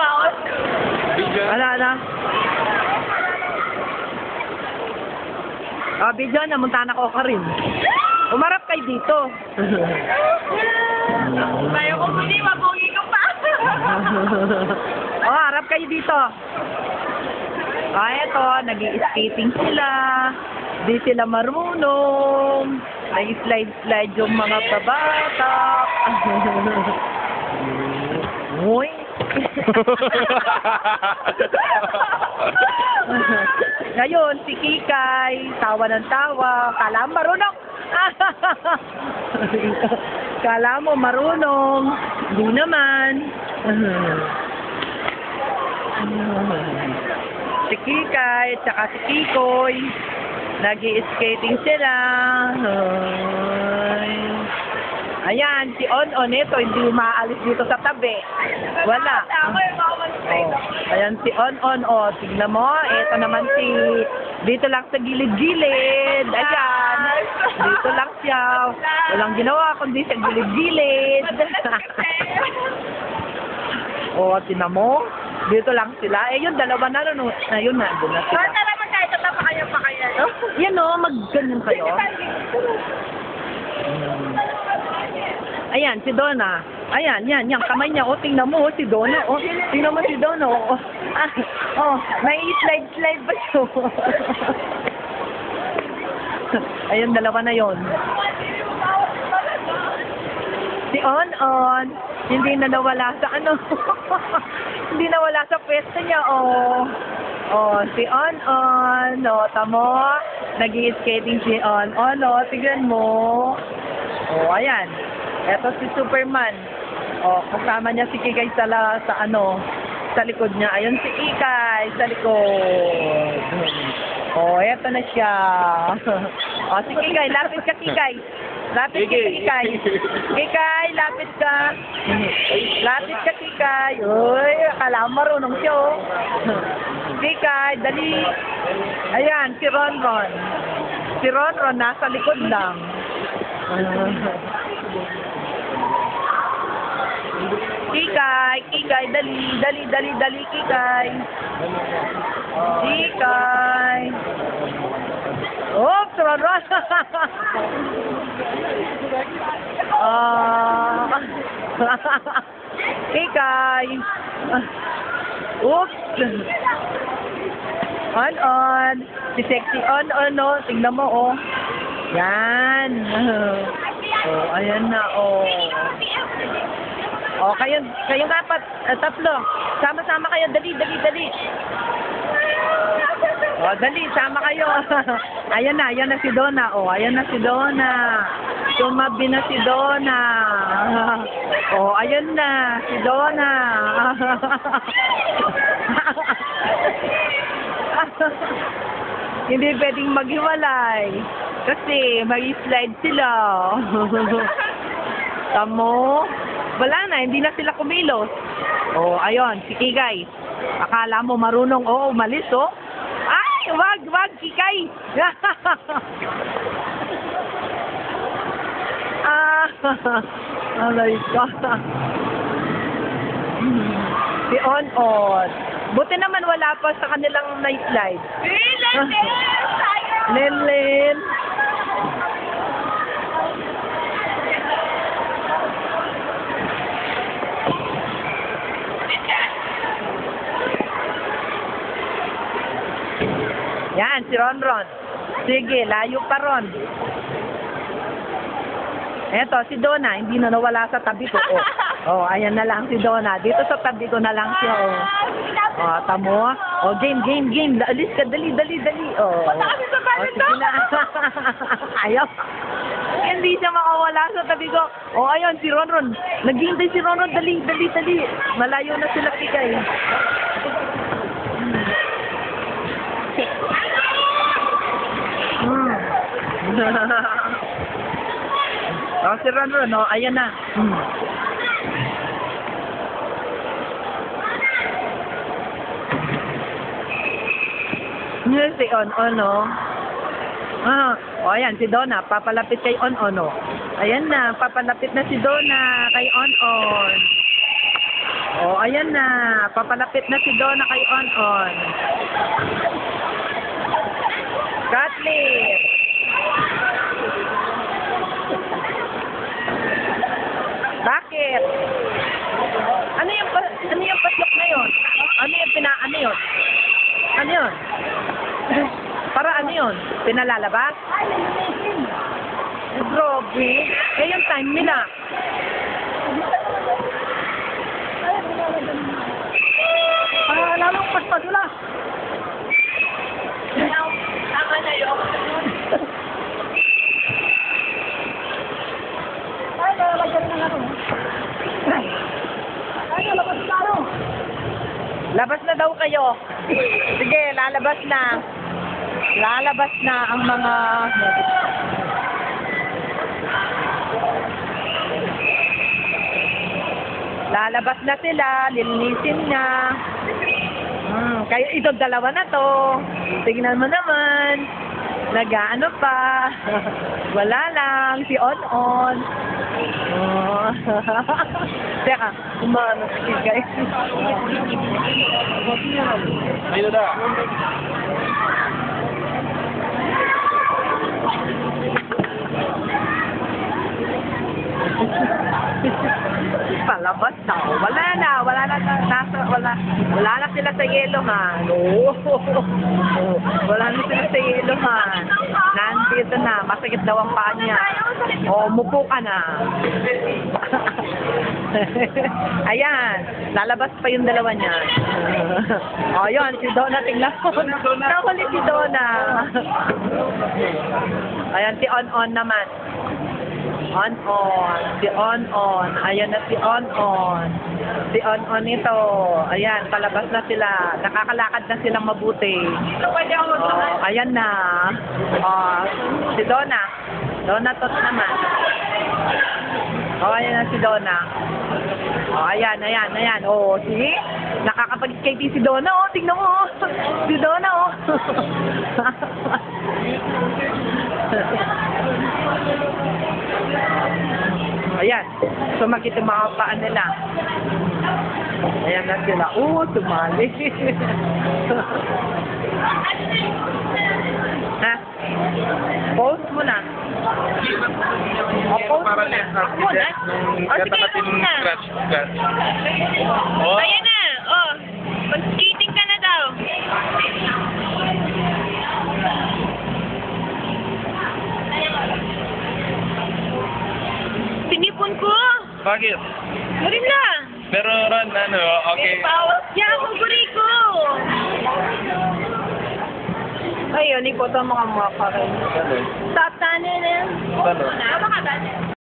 baon. Wala na. Video na, munta na ko ka rin. Umarap kayo dito. Tayo ko muli, mabugi ko pa. Harap kayo dito. Eto, nag-i-skating sila. Di sila marunong. Nag-slide-slide yung mga babata. Uy. Ngayon, si Kikay, tawa ng tawa. Kala mo marunong. Kala mo marunong. Hindi naman. Si Kikay, tsaka si Kikoy, nag-i-skating sila. Ayan, si On-On ito, hindi umaalis dito sa tabi. Wala. Ayan si On-On, tignan mo. Ito naman si, dito lang sa gilid-gilid. Ayan, dito lang siya. Walang ginawa kundi sa gilid-gilid. Tignan mo. Dito lang sila. Yun, dalawa na rin. Ayun na, doon na sila. Tara naman tayo, tatapa kayo pa kayo. Yan mag-ganyan kayo. Ayan, si Donna. Ayan, yan, kamay niya. Tingnan mo, si Donna. Tingnan mo si Donna. Nai-slide ba siya? Ayun, dalawa na yon. Si On-On, hindi na nawala sa hindi nawala sa pwesto niya, si On-On, tamo, nag-i-skating si On-On, tignan mo. Ayan. Eto si Superman. Kasama niya si Kikay sa likod niya. Ayun si Kikay sa likod. Eto na siya. Si Kikay, lapit ka Kikay. Lapit ka Kikay. Kikay, lapit ka. Lapit ka Kikay. Uy, akala mo marunong siya. Kikay, dali. Ayan, si Ronron. Si Ronron nasa likod lang. Kikay, dali, Kikay. Kikay. Oops, Ronron. Kikay. Oops. On. Si sexy On, tingnan mo, Yan. Ayan na, kayong apat, tatlo. Sama-sama kayo, dali. Dali, sama kayo. Ayan na si Donna. Ayan na si Donna. Tumabi na si Donna. Ayan na si Donna. Hindi pwedeng maghiwalay. Kasi mag-slide sila. Tamo. Wala na, hindi na sila kumilos. Ayun, si Kikay. Akala mo marunong, umalis, Ay, wag, Kikay. Alay ka. Si On. Buti naman wala pa sa kanilang night slide. Len. Yan, si Ronron. Sige, layo pa ron. Eto, si Donna, hindi na nawala sa tabi ko. Ayan na lang si Donna. Dito sa tabi ko na lang siya, tamo. Game. Alis ka, dali. Sige na. Ayaw. Hindi siya makawala sa tabi ko. Ayun, si Ronron. Naghihintay si Ronron. Dali. Malayo na sila Kikay. Si Ronron, ayan na. Si On, ayan, si Donna, papalapit kay On. Ayan na, papalapit na si Donna kay On. Oh, ayan na. Papalapit na si Donna kay On-On. Kathleen. Bakit? Ano yung paslok na yun? Ano yun? Ano yun? Para ano yun? Pinalalabas? Grabe. Eh, yung time nila. Lalong paspadula. Tama na yun. Ay, lalagyan na ano. Ay, lalabas na ano. Labas na daw kayo. Sige, lalabas na. Lalabas na ang mga... Lalabas na sila, lilinisin na. Kaya itong dalawa na to. Tingnan mo naman. Nag-ano pa. Wala lang. Si On-On. Oh. Teka, umano si guys. Ayun na. Palabas na. Wala na sila sa yelo man. Oh. Wala na sila sa yelo man. Nandito na. Masakit daw ang paa niya. Oh, mupo ka na. Ayan. Lalabas pa yung dalawa niya. Oh, yun. Si Donna, tingnan mo. Nakuli si Donna. Ayan, si On-On naman. On-On. Si On-On. Ayan na si On-On. Si On-On ito. Ayan, palabas na sila. Nakakalakad na silang mabuti. Pwede ako Oh, ayan na. Oh, si Donna. Donna tot naman. Oh, ayan na si Donna. Oh, ayan. Oh, see? Nakakapag-skating si Donna, oh. Tingnan mo, oh. Si Donna, oh. Ayan. Sumakit yung mga paan nila. Ayan na sila. Oo, sumali. Ha? Post mo na. O, post mo na. Ako na. O, sige, ako na. Scratch. Oh. Ayan na. Oh. Mag-skating ka na daw. Sinipon ko. Bakit? Galing na. Pero Ron, ano, okay. Yan, paburi ko. Ayun, ipot ang mga rin. Tatanin. Ano? Tama ka ba?